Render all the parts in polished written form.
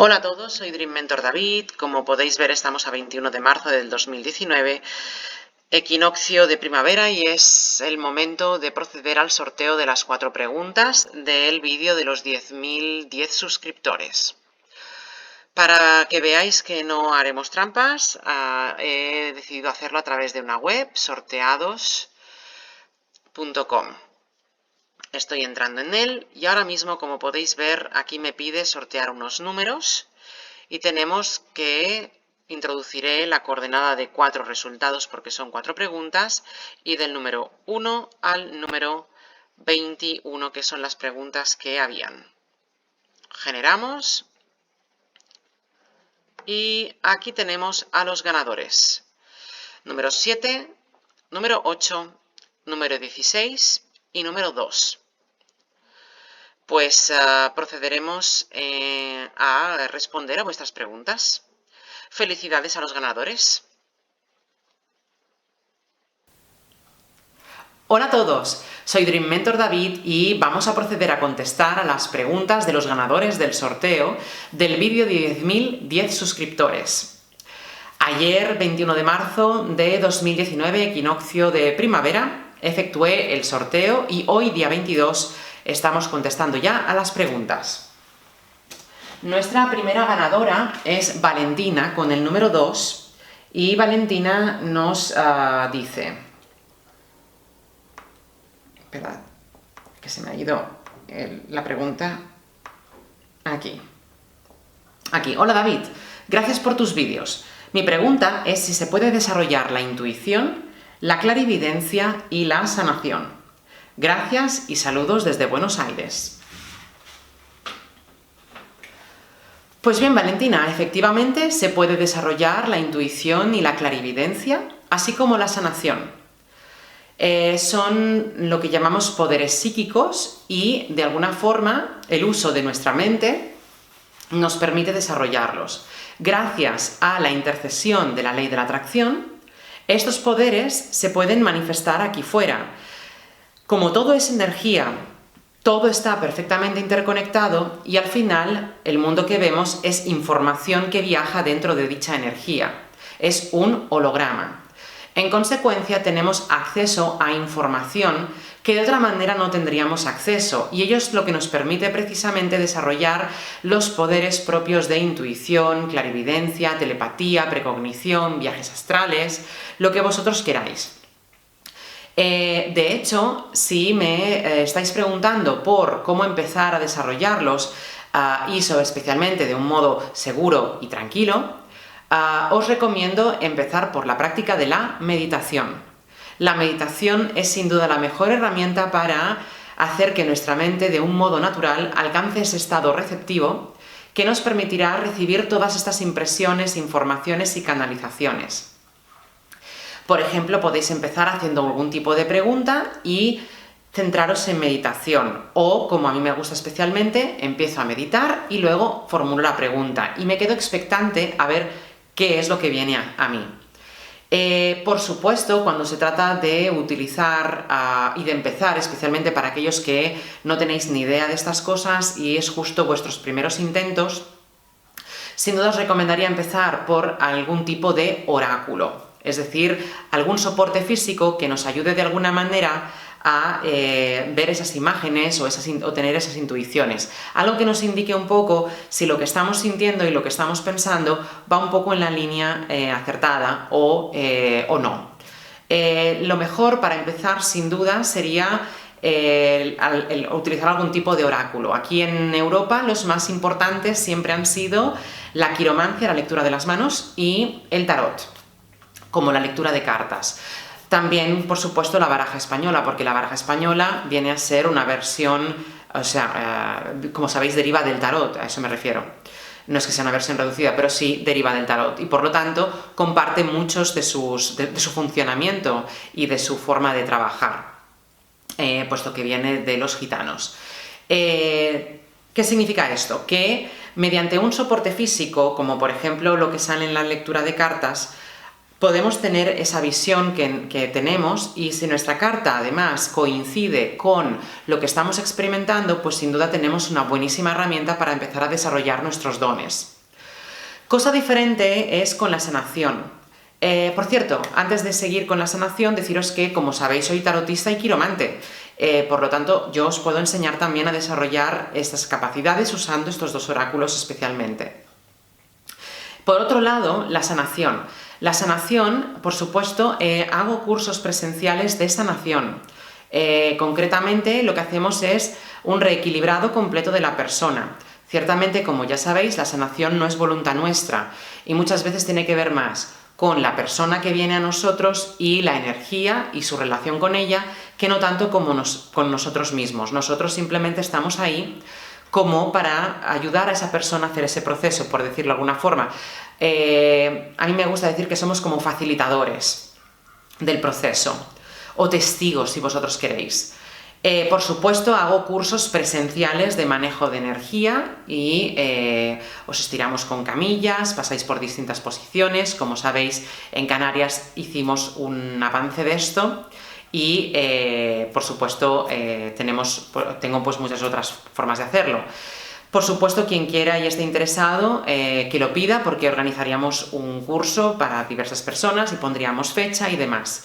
Hola a todos, soy Dream Mentor David. Como podéis ver, estamos a 21 de marzo del 2019, equinoccio de primavera, y es el momento de proceder al sorteo de las 4 preguntas del vídeo de los 10.010 suscriptores. Para que veáis que no haremos trampas, he decidido hacerlo a través de una web, sorteados.com. Estoy entrando en él y ahora mismo, como podéis ver, aquí me pide sortear unos números. Y tenemos que introduciré la coordenada de 4 resultados porque son 4 preguntas y del número 1 al número 21, que son las preguntas que habían. Generamos y aquí tenemos a los ganadores. Número 7, número 8, número 16 y número 2. Pues procederemos a responder a vuestras preguntas. Felicidades a los ganadores. Hola a todos, soy Dream Mentor David y vamos a proceder a contestar a las preguntas de los ganadores del sorteo del vídeo de 10.010 suscriptores. Ayer, 21 de marzo de 2019, equinoccio de primavera, efectué el sorteo y hoy, día 22, estamos contestando ya a las preguntas. Nuestra primera ganadora es Valentina, con el número 2, y Valentina nos dice... Esperad, que se me ha ido la pregunta. Aquí. Hola David, gracias por tus vídeos. Mi pregunta es si se puede desarrollar la intuición, la clarividencia y la sanación. Gracias y saludos desde Buenos Aires. Pues bien, Valentina, efectivamente se puede desarrollar la intuición y la clarividencia, así como la sanación. Son lo que llamamos poderes psíquicos y, de alguna forma, el uso de nuestra mente nos permite desarrollarlos. Gracias a la intercesión de la ley de la atracción, estos poderes se pueden manifestar aquí fuera. Como todo es energía, todo está perfectamente interconectado y al final el mundo que vemos es información que viaja dentro de dicha energía. Es un holograma. En consecuencia, tenemos acceso a información que de otra manera no tendríamos acceso, y ello es lo que nos permite precisamente desarrollar los poderes propios de intuición, clarividencia, telepatía, precognición, viajes astrales, lo que vosotros queráis. De hecho, si me estáis preguntando por cómo empezar a desarrollarlos, y especialmente de un modo seguro y tranquilo, os recomiendo empezar por la práctica de la meditación. La meditación es sin duda la mejor herramienta para hacer que nuestra mente de un modo natural alcance ese estado receptivo que nos permitirá recibir todas estas impresiones, informaciones y canalizaciones. Por ejemplo, podéis empezar haciendo algún tipo de pregunta y centraros en meditación, o, como a mí me gusta especialmente, empiezo a meditar y luego formulo la pregunta y me quedo expectante a ver qué es lo que viene a mí. Por supuesto, cuando se trata de utilizar y de empezar, especialmente para aquellos que no tenéis ni idea de estas cosas y es justo vuestros primeros intentos, sin duda os recomendaría empezar por algún tipo de oráculo, es decir, algún soporte físico que nos ayude de alguna manera a ver esas imágenes o tener esas intuiciones. Algo que nos indique un poco si lo que estamos sintiendo y lo que estamos pensando va un poco en la línea acertada o no. Lo mejor para empezar, sin duda, sería utilizar algún tipo de oráculo. Aquí en Europa los más importantes siempre han sido la quiromancia, la lectura de las manos, y el tarot, como la lectura de cartas. También, por supuesto, la baraja española, porque la baraja española viene a ser una versión, como sabéis, deriva del tarot, a eso me refiero. No es que sea una versión reducida, pero sí deriva del tarot, y por lo tanto comparte muchos de su funcionamiento y de su forma de trabajar, puesto que viene de los gitanos. ¿Qué significa esto? Que mediante un soporte físico, como por ejemplo lo que sale en la lectura de cartas, podemos tener esa visión que tenemos, y si nuestra carta además coincide con lo que estamos experimentando, pues sin duda tenemos una buenísima herramienta para empezar a desarrollar nuestros dones. Cosa diferente es con la sanación. Por cierto, antes de seguir con la sanación, deciros que, como sabéis, soy tarotista y quiromante. Por lo tanto, yo os puedo enseñar también a desarrollar estas capacidades usando estos dos oráculos especialmente. Por otro lado, la sanación. La sanación, por supuesto, hago cursos presenciales de sanación. Concretamente, lo que hacemos es un reequilibrado completo de la persona. Ciertamente, como ya sabéis, la sanación no es voluntad nuestra y muchas veces tiene que ver más con la persona que viene a nosotros y la energía y su relación con ella, que no tanto como con nosotros mismos. Nosotros simplemente estamos ahí como para ayudar a esa persona a hacer ese proceso, por decirlo de alguna forma. A mí me gusta decir que somos como facilitadores del proceso, o testigos, si vosotros queréis. Por supuesto, hago cursos presenciales de manejo de energía y os estiramos con camillas, pasáis por distintas posiciones. Como sabéis, en Canarias hicimos un avance de esto y, por supuesto, tengo pues muchas otras formas de hacerlo. Por supuesto, quien quiera y esté interesado, que lo pida, porque organizaríamos un curso para diversas personas y pondríamos fecha y demás.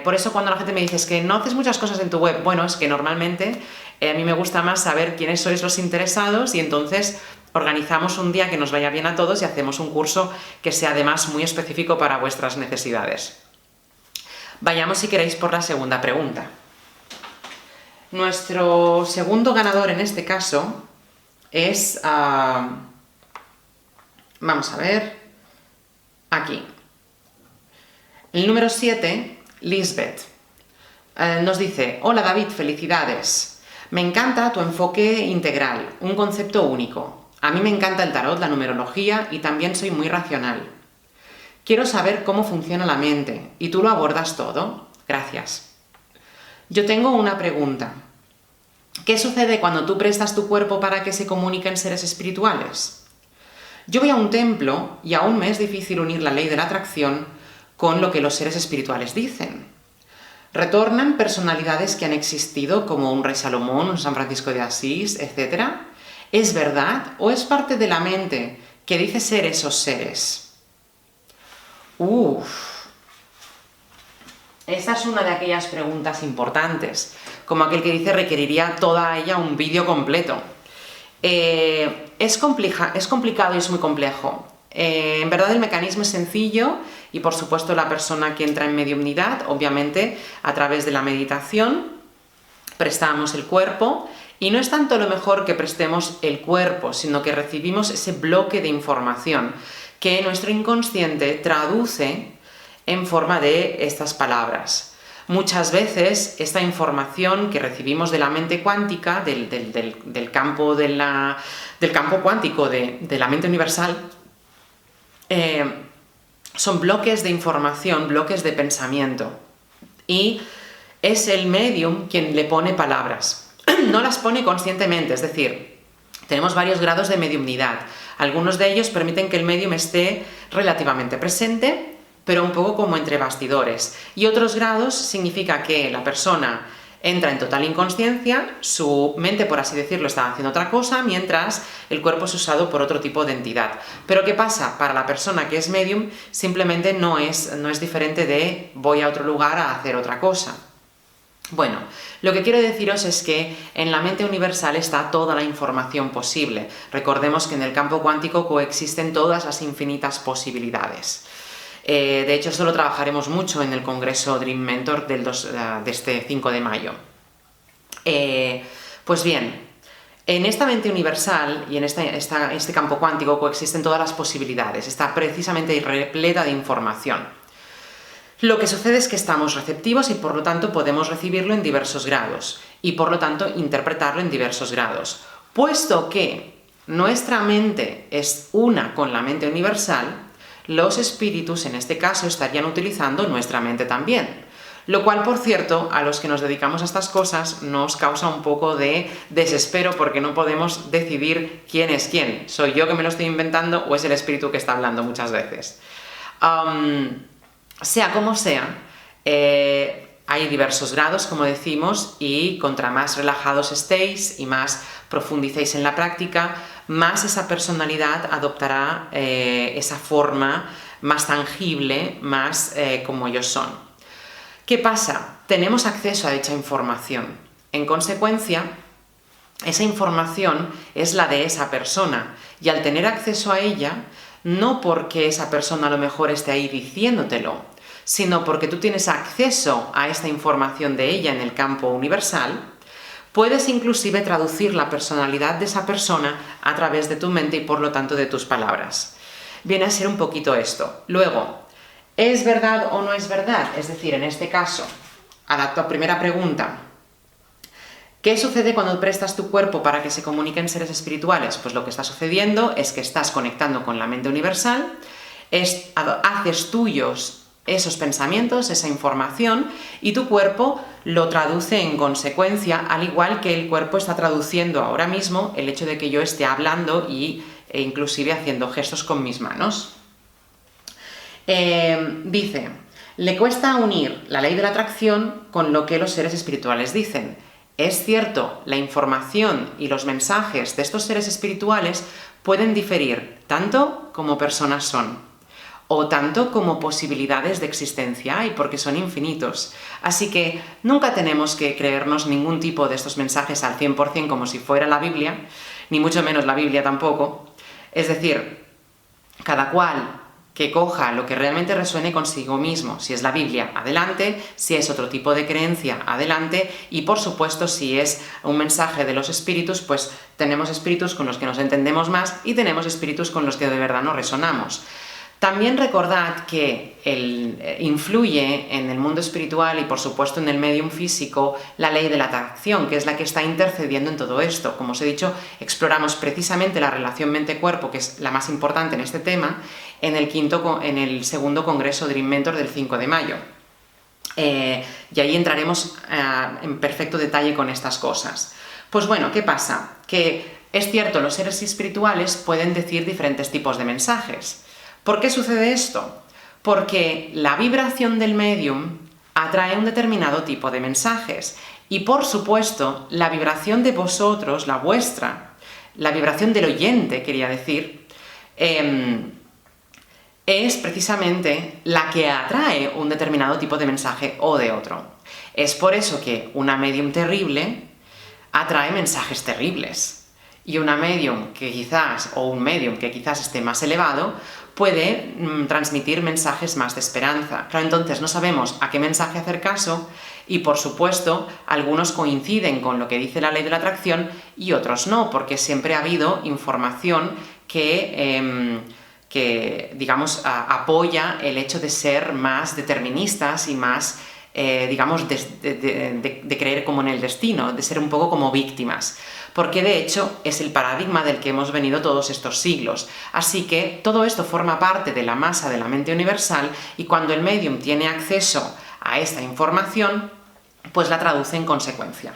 Por eso cuando la gente me dice, es que no haces muchas cosas en tu web, bueno, es que normalmente a mí me gusta más saber quiénes sois los interesados y entonces organizamos un día que nos vaya bien a todos y hacemos un curso que sea además muy específico para vuestras necesidades. Vayamos, si queréis, por la segunda pregunta. Nuestro segundo ganador en este caso es... vamos a ver... aquí. El número 7, Lisbeth, nos dice: hola David, felicidades. Me encanta tu enfoque integral, un concepto único. A mí me encanta el tarot, la numerología y también soy muy racional. Quiero saber cómo funciona la mente y tú lo abordas todo. Gracias. Yo tengo una pregunta. ¿Qué sucede cuando tú prestas tu cuerpo para que se comuniquen seres espirituales? Yo voy a un templo y aún me es difícil unir la ley de la atracción con lo que los seres espirituales dicen. ¿Retornan personalidades que han existido, como un rey Salomón, un San Francisco de Asís, etc.? ¿Es verdad o es parte de la mente que dice ser esos seres? Esta es una de aquellas preguntas importantes, como aquel que dice requeriría toda ella un vídeo completo. Es complicado y es muy complejo. En verdad el mecanismo es sencillo y, por supuesto, la persona que entra en mediumnidad, obviamente, a través de la meditación, prestamos el cuerpo, y no es tanto lo mejor que prestemos el cuerpo, sino que recibimos ese bloque de información que nuestro inconsciente traduce en forma de estas palabras. Muchas veces esta información que recibimos de la mente cuántica, del campo cuántico de la mente universal, son bloques de información, bloques de pensamiento, y es el medium quien le pone palabras. No las pone conscientemente, es decir, tenemos varios grados de mediumnidad. Algunos de ellos permiten que el medium esté relativamente presente, pero un poco como entre bastidores, y otros grados significa que la persona entra en total inconsciencia, su mente, por así decirlo, está haciendo otra cosa, mientras el cuerpo es usado por otro tipo de entidad. Pero ¿qué pasa? Para la persona que es medium, simplemente no es diferente de voy a otro lugar a hacer otra cosa. Bueno, lo que quiero deciros es que en la mente universal está toda la información posible. Recordemos que en el campo cuántico coexisten todas las infinitas posibilidades. De hecho, esto lo trabajaremos mucho en el Congreso Dream Mentor de este 5 de mayo. Pues bien, en esta mente universal y en este campo cuántico coexisten todas las posibilidades. Está precisamente repleta de información. Lo que sucede es que estamos receptivos y por lo tanto podemos recibirlo en diversos grados y por lo tanto interpretarlo en diversos grados. Puesto que nuestra mente es una con la mente universal, los espíritus en este caso estarían utilizando nuestra mente también. Lo cual, por cierto, a los que nos dedicamos a estas cosas nos causa un poco de desespero porque no podemos decidir quién es quién. ¿Soy yo que me lo estoy inventando o es el espíritu que está hablando muchas veces? Sea como sea, hay diversos grados, como decimos, y contra más relajados estéis y más profundicéis en la práctica, más esa personalidad adoptará esa forma más tangible, más como ellos son. ¿Qué pasa? Tenemos acceso a dicha información. En consecuencia, esa información es la de esa persona, y al tener acceso a ella, no porque esa persona a lo mejor esté ahí diciéndotelo, sino porque tú tienes acceso a esta información de ella en el campo universal, puedes inclusive traducir la personalidad de esa persona a través de tu mente y por lo tanto de tus palabras. Viene a ser un poquito esto. Luego, ¿es verdad o no es verdad? Es decir, en este caso, adapto a primera pregunta, ¿qué sucede cuando prestas tu cuerpo para que se comuniquen seres espirituales? Pues lo que está sucediendo es que estás conectando con la mente universal, haces tuyos esos pensamientos, esa información, y tu cuerpo lo traduce en consecuencia, al igual que el cuerpo está traduciendo ahora mismo el hecho de que yo esté hablando e inclusive haciendo gestos con mis manos. Dice, le cuesta unir la ley de la atracción con lo que los seres espirituales dicen. Es cierto, la información y los mensajes de estos seres espirituales pueden diferir tanto como personas son, o tanto como posibilidades de existencia hay, porque son infinitos. Así que nunca tenemos que creernos ningún tipo de estos mensajes al 100% como si fuera la Biblia, ni mucho menos la Biblia tampoco. Es decir, cada cual que coja lo que realmente resuene consigo mismo. Si es la Biblia, adelante; si es otro tipo de creencia, adelante; y por supuesto, si es un mensaje de los espíritus, pues tenemos espíritus con los que nos entendemos más y tenemos espíritus con los que de verdad no resonamos. También recordad que influye en el mundo espiritual y por supuesto en el medium físico la ley de la atracción, que es la que está intercediendo en todo esto. Como os he dicho, exploramos precisamente la relación mente-cuerpo, que es la más importante en este tema, en el segundo Congreso Dream Mentor del 5 de mayo. Y ahí entraremos en perfecto detalle con estas cosas. Pues bueno, ¿qué pasa? Que es cierto, los seres espirituales pueden decir diferentes tipos de mensajes. ¿Por qué sucede esto? Porque la vibración del medium atrae un determinado tipo de mensajes y, por supuesto, la vibración de vosotros, la vuestra, la vibración del oyente, quería decir, es precisamente la que atrae un determinado tipo de mensaje o de otro. Es por eso que una medium terrible atrae mensajes terribles, y una medium que quizás, o un medium que quizás esté más elevado, puede transmitir mensajes más de esperanza. Claro, entonces no sabemos a qué mensaje hacer caso, y por supuesto algunos coinciden con lo que dice la ley de la atracción y otros no, porque siempre ha habido información que digamos, apoya el hecho de ser más deterministas y más, digamos, de creer como en el destino, de ser un poco como víctimas, porque de hecho es el paradigma del que hemos venido todos estos siglos. Así que todo esto forma parte de la masa de la mente universal, y cuando el medium tiene acceso a esta información, pues la traduce en consecuencia.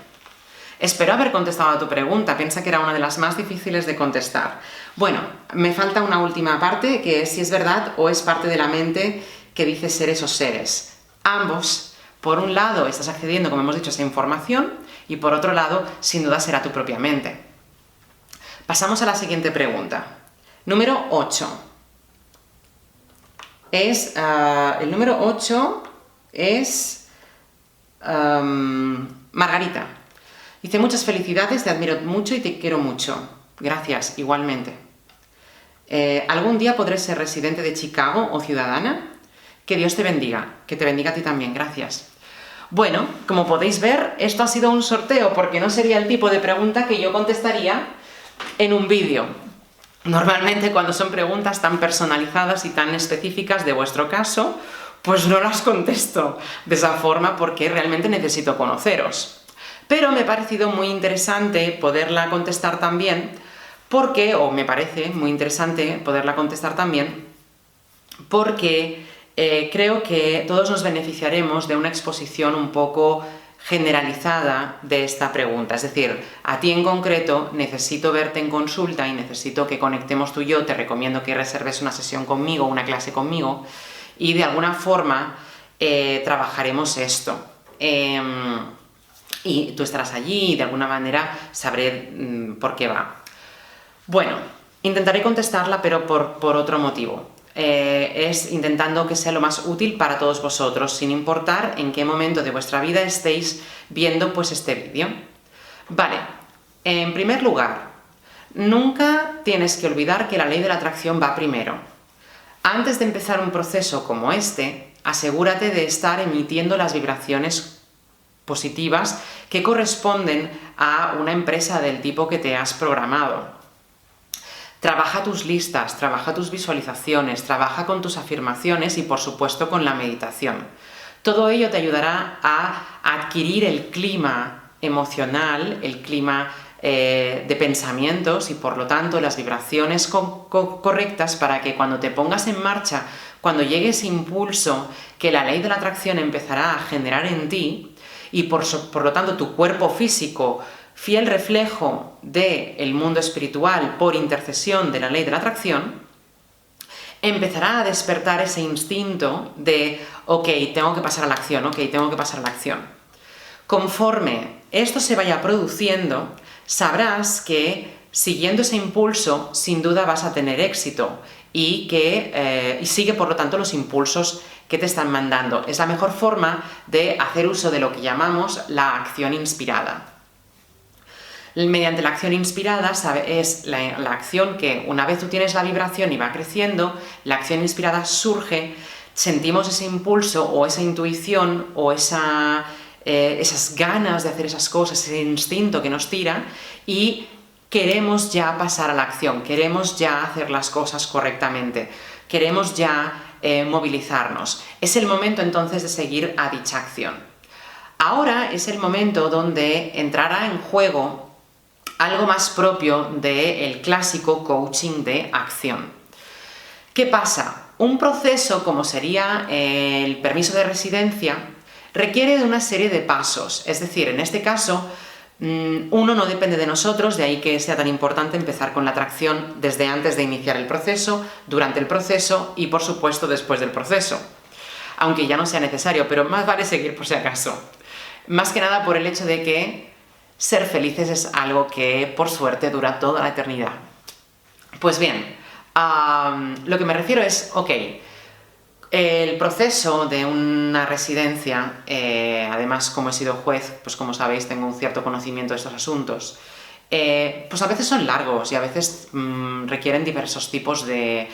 Espero haber contestado a tu pregunta. Piensa que era una de las más difíciles de contestar. Bueno, me falta una última parte, que es si es verdad o es parte de la mente que dice ser esos seres. Ambos. Por un lado, estás accediendo, como hemos dicho, a esa información, y por otro lado, sin duda será tu propia mente. Pasamos a la siguiente pregunta. Número 8. El número 8 es Margarita. Dice, muchas felicidades, te admiro mucho y te quiero mucho. Gracias, igualmente. ¿Algún día podré ser residente de Chicago o ciudadana? Que Dios te bendiga, que te bendiga a ti también, gracias. Bueno, como podéis ver, esto ha sido un sorteo, porque no sería el tipo de pregunta que yo contestaría en un vídeo. Normalmente cuando son preguntas tan personalizadas y tan específicas de vuestro caso, pues no las contesto de esa forma, porque realmente necesito conoceros. Pero me ha parecido muy interesante poderla contestar también, porque creo que todos nos beneficiaremos de una exposición un poco generalizada de esta pregunta. Es decir, a ti en concreto necesito verte en consulta y necesito que conectemos tú y yo, te recomiendo que reserves una sesión conmigo, una clase conmigo, y de alguna forma trabajaremos esto. Y tú estarás allí y de alguna manera sabré por qué va. Bueno, intentaré contestarla, pero por otro motivo. Es intentando que sea lo más útil para todos vosotros, sin importar en qué momento de vuestra vida estéis viendo pues este vídeo. Vale, en primer lugar, nunca tienes que olvidar que la ley de la atracción va primero. Antes de empezar un proceso como este, asegúrate de estar emitiendo las vibraciones positivas que corresponden a una empresa del tipo que te has programado. Trabaja tus listas, trabaja tus visualizaciones, trabaja con tus afirmaciones y, por supuesto, con la meditación. Todo ello te ayudará a adquirir el clima emocional, el clima de pensamientos y, por lo tanto, las vibraciones correctas para que cuando te pongas en marcha, cuando llegue ese impulso que la ley de la atracción empezará a generar en ti y, por lo tanto, tu cuerpo físico, fiel reflejo del mundo espiritual por intercesión de la ley de la atracción, empezará a despertar ese instinto de ok, tengo que pasar a la acción, ok, tengo que pasar a la acción. Conforme esto se vaya produciendo, sabrás que siguiendo ese impulso, sin duda vas a tener éxito y sigue por lo tanto los impulsos que te están mandando. Es la mejor forma de hacer uso de lo que llamamos la acción inspirada. Mediante la acción inspirada es la acción que una vez tú tienes la vibración y va creciendo, la acción inspirada surge, sentimos ese impulso o esa intuición o esas ganas de hacer esas cosas, ese instinto que nos tira y queremos ya pasar a la acción, queremos ya hacer las cosas correctamente, queremos ya movilizarnos. Es el momento entonces de seguir a dicha acción. Ahora es el momento donde entrará en juego algo más propio del clásico coaching de acción. ¿Qué pasa? Un proceso como sería el permiso de residencia requiere de una serie de pasos, es decir, en este caso, uno no depende de nosotros, de ahí que sea tan importante empezar con la atracción desde antes de iniciar el proceso, durante el proceso y, por supuesto, después del proceso. Aunque ya no sea necesario, pero más vale seguir por si acaso. Más que nada por el hecho de que ser felices es algo que, por suerte, dura toda la eternidad. Pues bien, lo que me refiero es, ok, el proceso de una residencia, además como he sido juez, pues como sabéis tengo un cierto conocimiento de estos asuntos, pues a veces son largos y a veces requieren diversos tipos de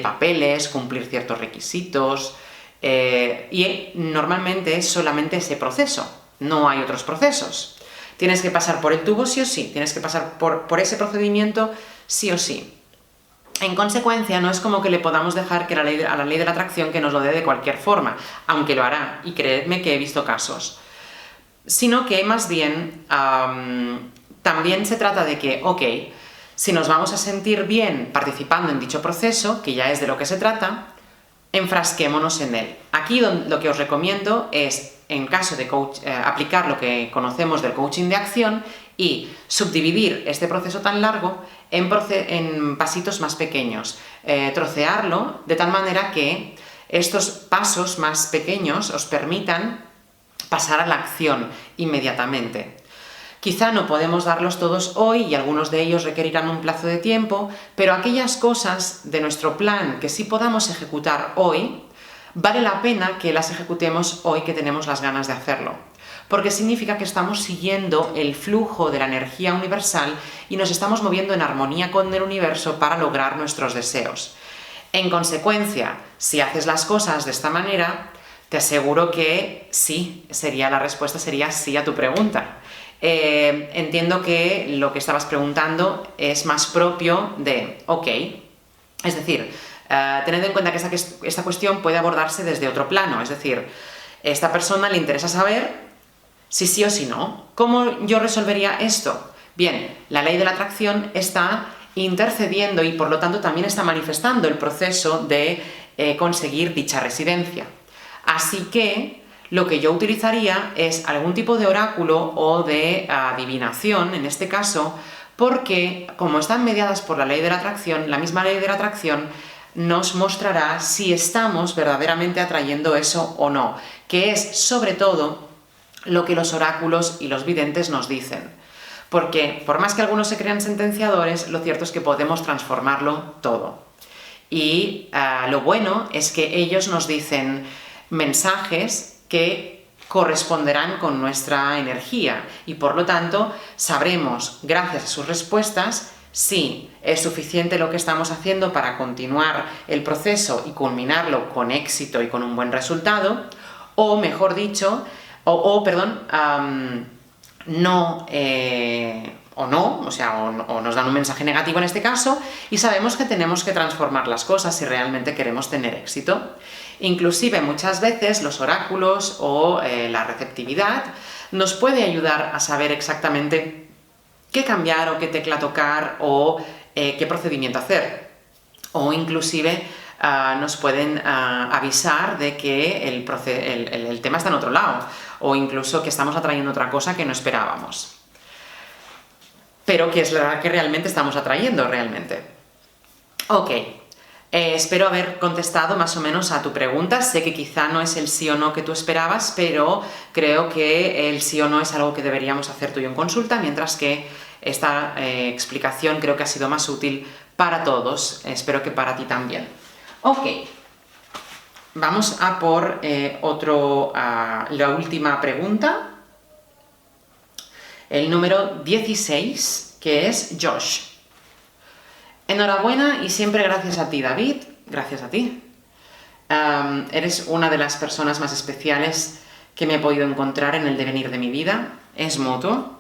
papeles, cumplir ciertos requisitos, y normalmente es solamente ese proceso, no hay otros procesos. Tienes que pasar por el tubo sí o sí, tienes que pasar por ese procedimiento sí o sí. En consecuencia, no es como que le podamos dejar a la ley de la atracción que nos lo dé de cualquier forma, aunque lo hará, y creedme que he visto casos. Sino que más bien, también se trata de que, ok, si nos vamos a sentir bien participando en dicho proceso, que ya es de lo que se trata, enfrasquémonos en él. Aquí lo que os recomiendo es, en caso de aplicar lo que conocemos del coaching de acción y subdividir este proceso tan largo en pasitos más pequeños, trocearlo de tal manera que estos pasos más pequeños os permitan pasar a la acción inmediatamente. Quizá no podemos darlos todos hoy y algunos de ellos requerirán un plazo de tiempo, pero aquellas cosas de nuestro plan que sí podamos ejecutar hoy, vale la pena que las ejecutemos hoy que tenemos las ganas de hacerlo, porque significa que estamos siguiendo el flujo de la energía universal y nos estamos moviendo en armonía con el universo para lograr nuestros deseos. En consecuencia, si haces las cosas de esta manera, te aseguro que sí, la respuesta sería sí a tu pregunta. Entiendo que lo que estabas preguntando es más propio de, ok, es decir, teniendo en cuenta que esta cuestión puede abordarse desde otro plano, es decir, a esta persona le interesa saber si sí o si no. ¿Cómo yo resolvería esto? Bien, la ley de la atracción está intercediendo y por lo tanto también está manifestando el proceso de conseguir dicha residencia. Así que lo que yo utilizaría es algún tipo de oráculo o de adivinación, en este caso, porque como están mediadas por la ley de la atracción, la misma ley de la atracción nos mostrará si estamos verdaderamente atrayendo eso o no, que es sobre todo lo que los oráculos y los videntes nos dicen. Porque por más que algunos se crean sentenciadores, lo cierto es que podemos transformarlo todo. Y lo bueno es que ellos nos dicen mensajes que corresponderán con nuestra energía y por lo tanto sabremos, gracias a sus respuestas, si es suficiente lo que estamos haciendo para continuar el proceso y culminarlo con éxito y con un buen resultado, o mejor dicho, no, o nos dan un mensaje negativo en este caso, y sabemos que tenemos que transformar las cosas si realmente queremos tener éxito. Inclusive muchas veces los oráculos o la receptividad nos puede ayudar a saber exactamente qué cambiar o qué tecla tocar o qué procedimiento hacer. O inclusive nos pueden avisar de que el tema está en otro lado, o incluso que estamos atrayendo otra cosa que no esperábamos. Pero que es la que realmente estamos atrayendo realmente. Ok, espero haber contestado más o menos a tu pregunta. Sé que quizá no es el sí o no que tú esperabas, pero creo que el sí o no es algo que deberíamos hacer tú y yo en consulta, mientras que esta explicación creo que ha sido más útil para todos, espero que para ti también. Ok, vamos a por la última pregunta, el número 16, que es Josh. Enhorabuena y siempre gracias a ti, David, gracias a ti. Eres una de las personas más especiales que me he podido encontrar en el devenir de mi vida, es mutuo.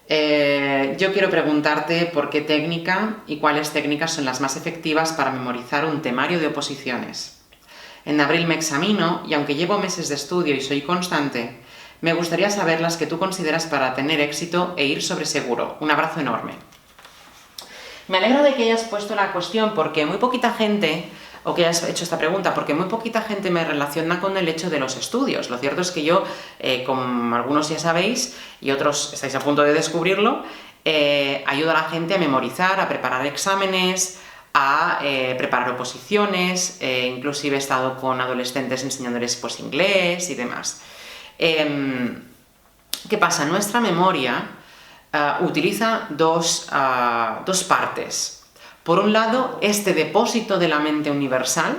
Yo quiero preguntarte por qué técnica y cuáles técnicas son las más efectivas para memorizar un temario de oposiciones. En abril me examino y aunque llevo meses de estudio y soy constante, me gustaría saber las que tú consideras para tener éxito e ir sobre seguro. Un abrazo enorme. Me alegro de que hayas puesto la cuestión porque muy poquita gente, o que hayas hecho esta pregunta, porque muy poquita gente me relaciona con el hecho de los estudios. Lo cierto es que yo, como algunos ya sabéis, y otros estáis a punto de descubrirlo, ayudo a la gente a memorizar, a preparar exámenes, a preparar oposiciones, inclusive he estado con adolescentes enseñándoles pues inglés y demás. ¿Qué pasa? Nuestra memoria utiliza dos partes. Por un lado, este depósito de la mente universal,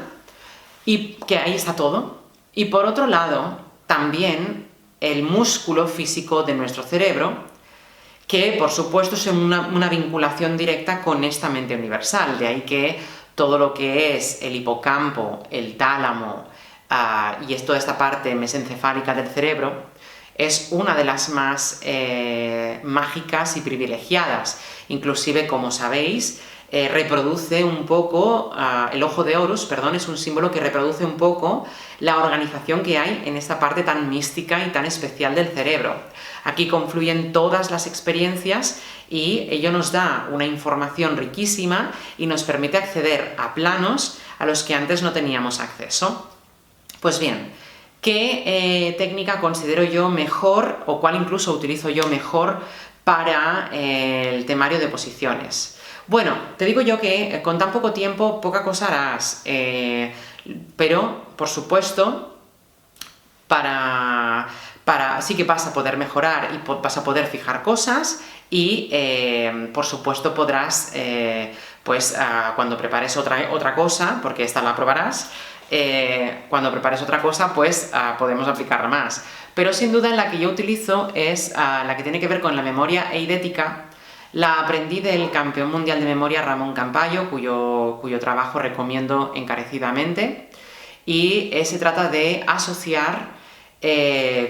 y que ahí está todo, y por otro lado, también el músculo físico de nuestro cerebro, que por supuesto es una vinculación directa con esta mente universal, de ahí que todo lo que es el hipocampo, el tálamo, y es toda esta parte mesencefálica del cerebro, es una de las más mágicas y privilegiadas. Inclusive, como sabéis, reproduce un poco, el ojo de Horus, perdón, es un símbolo que reproduce un poco la organización que hay en esta parte tan mística y tan especial del cerebro. Aquí confluyen todas las experiencias y ello nos da una información riquísima y nos permite acceder a planos a los que antes no teníamos acceso. Pues bien, ¿qué técnica considero yo mejor, o cuál incluso utilizo yo mejor para el temario de oposiciones? Bueno, te digo yo que con tan poco tiempo, poca cosa harás, pero, por supuesto, sí que vas a poder mejorar y vas a poder fijar cosas y, por supuesto, podrás, cuando prepares otra cosa, porque esta la probarás, cuando prepares otra cosa, pues podemos aplicarla más. Pero sin duda la que yo utilizo es la que tiene que ver con la memoria eidética. La aprendí del campeón mundial de memoria Ramón Campayo, cuyo trabajo recomiendo encarecidamente, y se trata de asociar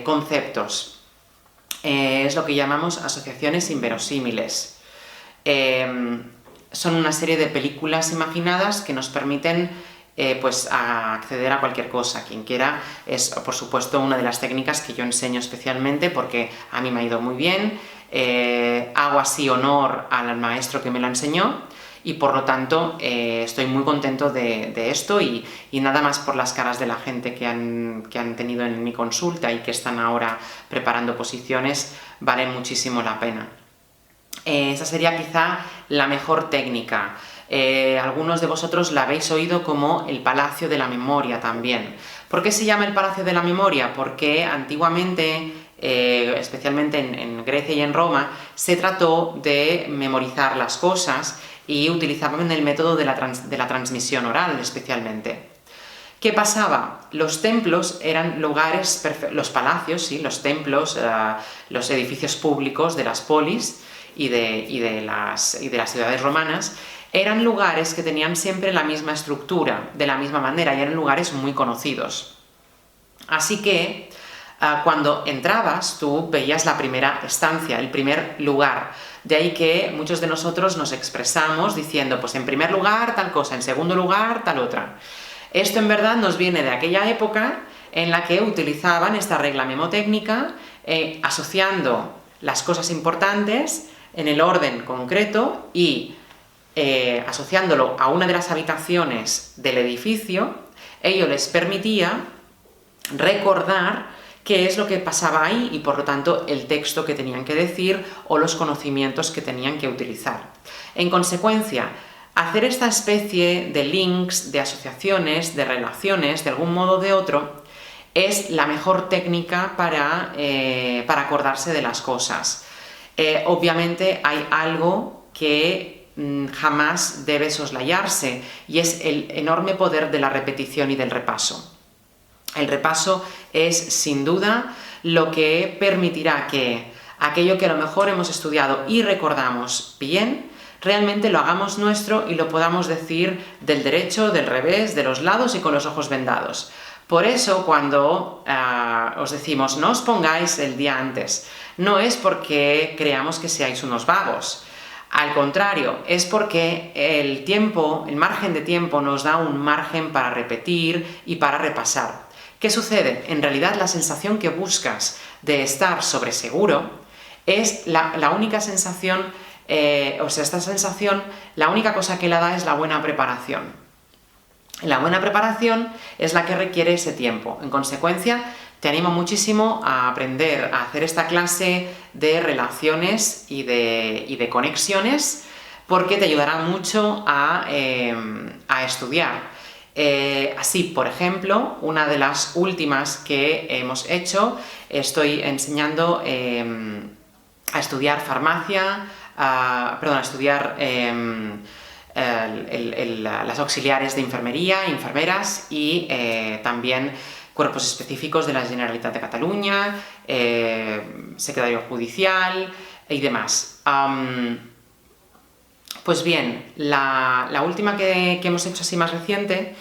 conceptos. Es lo que llamamos asociaciones inverosímiles. Son una serie de películas imaginadas que nos permiten a acceder a cualquier cosa. Quien quiera, es por supuesto una de las técnicas que yo enseño especialmente porque a mí me ha ido muy bien. Hago así honor al maestro que me la enseñó y por lo tanto estoy muy contento de esto y nada más por las caras de la gente que han tenido en mi consulta y que están ahora preparando posiciones, vale muchísimo la pena. Esa sería quizá la mejor técnica. Algunos de vosotros la habéis oído como el Palacio de la Memoria también. ¿Por qué se llama el Palacio de la Memoria? Porque antiguamente, especialmente en Grecia y en Roma, se trató de memorizar las cosas y utilizaban el método de la transmisión oral especialmente. ¿Qué pasaba? Los templos eran lugares, los palacios, ¿sí? Los templos, los edificios públicos de las polis y de las ciudades romanas, eran lugares que tenían siempre la misma estructura, de la misma manera, y eran lugares muy conocidos. Así que, cuando entrabas, tú veías la primera estancia, el primer lugar. De ahí que muchos de nosotros nos expresamos diciendo, pues en primer lugar tal cosa, en segundo lugar tal otra. Esto en verdad nos viene de aquella época en la que utilizaban esta regla memotécnica, asociando las cosas importantes en el orden concreto y asociándolo a una de las habitaciones del edificio. Ello les permitía recordar qué es lo que pasaba ahí y por lo tanto el texto que tenían que decir o los conocimientos que tenían que utilizar. En consecuencia, hacer esta especie de links, de asociaciones, de relaciones, de algún modo o de otro, es la mejor técnica para acordarse de las cosas. Obviamente hay algo que jamás debe soslayarse, y es el enorme poder de la repetición y del repaso. El repaso es, sin duda, lo que permitirá que aquello que a lo mejor hemos estudiado y recordamos bien, realmente lo hagamos nuestro y lo podamos decir del derecho, del revés, de los lados y con los ojos vendados. Por eso, cuando os decimos no os pongáis el día antes, no es porque creamos que seáis unos vagos. Al contrario, es porque el tiempo, el margen de tiempo, nos da un margen para repetir y para repasar. ¿Qué sucede? En realidad, la sensación que buscas de estar sobre seguro es la única sensación, esta sensación, la única cosa que la da es la buena preparación. La buena preparación es la que requiere ese tiempo. En consecuencia, te animo muchísimo a aprender a hacer esta clase de relaciones y de conexiones, porque te ayudará mucho a estudiar. Así, por ejemplo, una de las últimas que hemos hecho, estoy enseñando a estudiar farmacia, a estudiar las auxiliares de enfermería, enfermeras y también cuerpos específicos de la Generalitat de Cataluña, secretario judicial y demás. Pues bien, la última que hemos hecho así más reciente,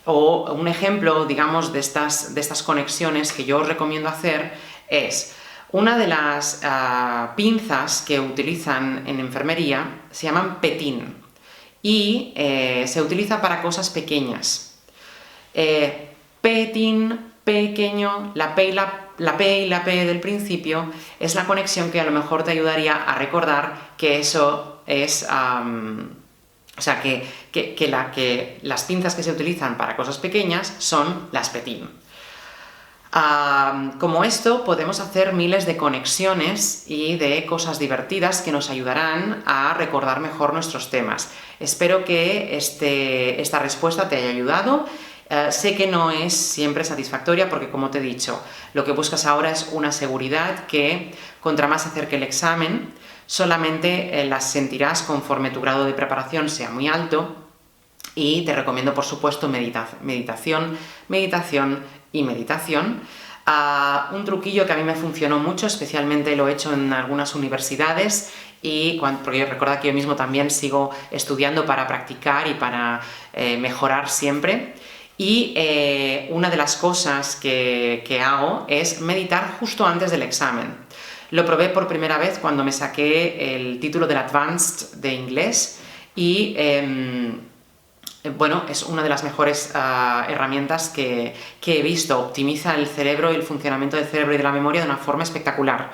o un ejemplo, digamos, de estas conexiones que yo os recomiendo hacer, es una de las pinzas que utilizan en enfermería, se llaman petín, y se utiliza para cosas pequeñas. Petín, pequeño, la P y la P del principio es la conexión que a lo mejor te ayudaría a recordar que eso es... o sea, que las pinzas que se utilizan para cosas pequeñas son las petín. Como esto, podemos hacer miles de conexiones y de cosas divertidas que nos ayudarán a recordar mejor nuestros temas. Espero que esta respuesta te haya ayudado. Sé que no es siempre satisfactoria porque, como te he dicho, lo que buscas ahora es una seguridad que, contra más se acerque el examen, solamente las sentirás conforme tu grado de preparación sea muy alto, y te recomiendo, por supuesto, meditación y meditación. Un truquillo que a mí me funcionó mucho, especialmente lo he hecho en algunas universidades, porque recordad que yo mismo también sigo estudiando para practicar y para mejorar siempre. Y una de las cosas que hago es meditar justo antes del examen. Lo probé por primera vez cuando me saqué el título del Advanced de inglés y bueno, es una de las mejores herramientas que he visto. Optimiza el cerebro y el funcionamiento del cerebro y de la memoria de una forma espectacular.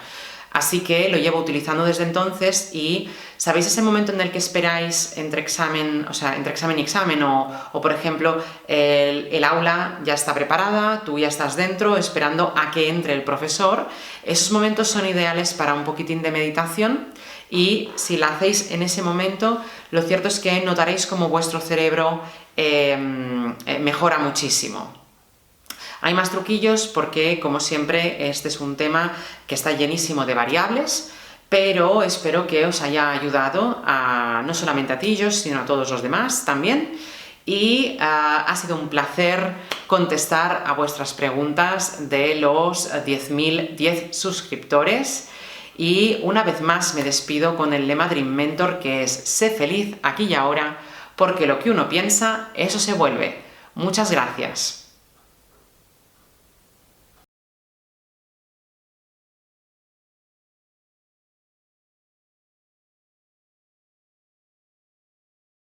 Así que lo llevo utilizando desde entonces y ¿sabéis ese momento en el que esperáis entre examen, o sea, entre examen y examen? O por ejemplo, el aula ya está preparada, tú ya estás dentro esperando a que entre el profesor. Esos momentos son ideales para un poquitín de meditación y si la hacéis en ese momento, lo cierto es que notaréis como vuestro cerebro mejora muchísimo. Hay más truquillos porque, como siempre, este es un tema que está llenísimo de variables, pero espero que os haya ayudado no solamente a ti, sino a todos los demás también. Y ha sido un placer contestar a vuestras preguntas de los 10.010 suscriptores. Y una vez más me despido con el lema Dream Mentor, que es: sé feliz aquí y ahora, porque lo que uno piensa, eso se vuelve. Muchas gracias.